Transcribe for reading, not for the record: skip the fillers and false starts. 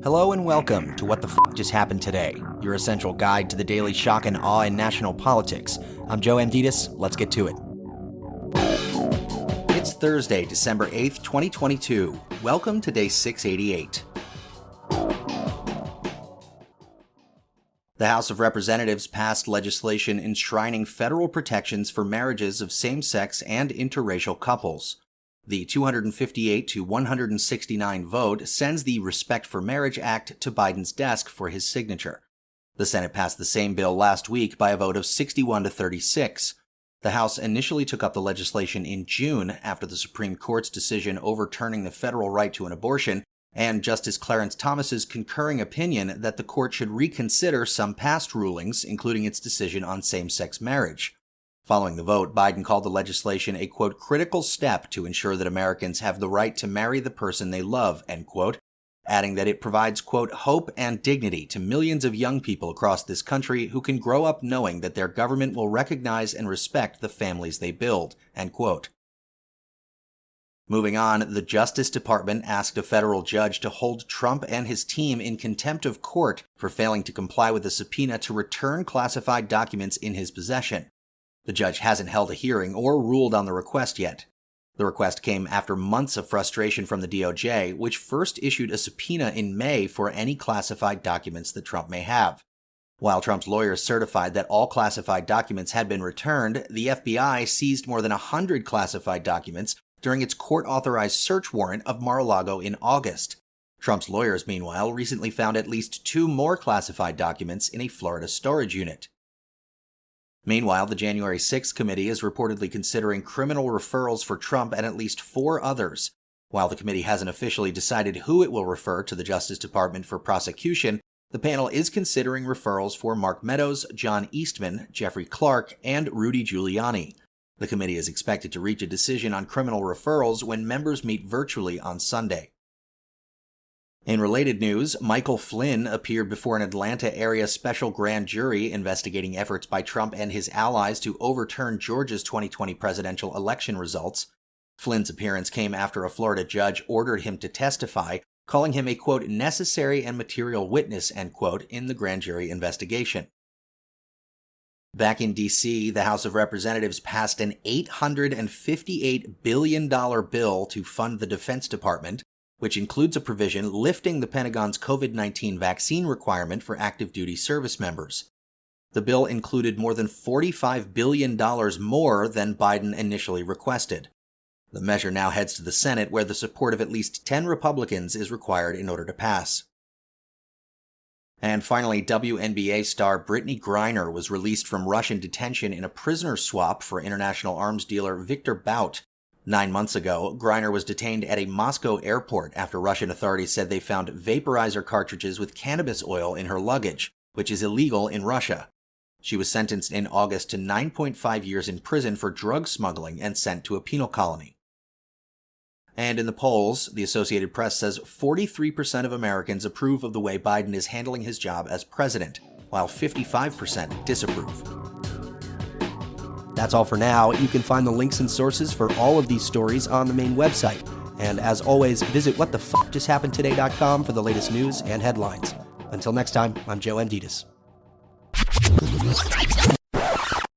Hello and welcome to What the F*** Just Happened Today, your essential guide to the daily shock and awe in national politics. I'm Joe Amditis. Let's get to it. It's Thursday, December 8th, 2022. Welcome to day 688. The House of Representatives passed legislation enshrining federal protections for marriages of same-sex and interracial couples. The 258 to 169 vote sends the Respect for Marriage Act to Biden's desk for his signature. The Senate passed the same bill last week by a vote of 61 to 36. The House initially took up the legislation in June after the Supreme Court's decision overturning the federal right to an abortion and Justice Clarence Thomas's concurring opinion that the court should reconsider some past rulings, including its decision on same-sex marriage. Following the vote, Biden called the legislation a, quote, critical step to ensure that Americans have the right to marry the person they love, end quote, adding that it provides, quote, hope and dignity to millions of young people across this country who can grow up knowing that their government will recognize and respect the families they build, end quote. Moving on, the Justice Department asked a federal judge to hold Trump and his team in contempt of court for failing to comply with a subpoena to return classified documents in his possession. The judge hasn't held a hearing or ruled on the request yet. The request came after months of frustration from the DOJ, which first issued a subpoena in May for any classified documents that Trump may have. While Trump's lawyers certified that all classified documents had been returned, the FBI seized more than 100 classified documents during its court-authorized search warrant of Mar-a-Lago in August. Trump's lawyers, meanwhile, recently found at least 2 more classified documents in a Florida storage unit. Meanwhile, the January 6th committee is reportedly considering criminal referrals for Trump and at least 4 others. While the committee hasn't officially decided who it will refer to the Justice Department for prosecution, the panel is considering referrals for Mark Meadows, John Eastman, Jeffrey Clark, and Rudy Giuliani. The committee is expected to reach a decision on criminal referrals when members meet virtually on Sunday. In related news, Michael Flynn appeared before an Atlanta-area special grand jury investigating efforts by Trump and his allies to overturn Georgia's 2020 presidential election results. Flynn's appearance came after a Florida judge ordered him to testify, calling him a, quote, necessary and material witness, end quote, in the grand jury investigation. Back in D.C., the House of Representatives passed an $858 billion bill to fund the Defense Department, which includes a provision lifting the Pentagon's COVID-19 vaccine requirement for active duty service members. The bill included more than $45 billion more than Biden initially requested. The measure now heads to the Senate, where the support of at least 10 Republicans is required in order to pass. And finally, WNBA star Brittney Griner was released from Russian detention in a prisoner swap for international arms dealer Viktor. 9 months ago, Griner was detained at a Moscow airport after Russian authorities said they found vaporizer cartridges with cannabis oil in her luggage, which is illegal in Russia. She was sentenced in August to 9.5 years in prison for drug smuggling and sent to a penal colony. And in the polls, the Associated Press says 43% of Americans approve of the way Biden is handling his job as president, while 55% disapprove. That's all for now. You can find the links and sources for all of these stories on the main website. And as always, visit whatthefjusthappenedtoday.com for the latest news and headlines. Until next time, I'm Joe Amditis.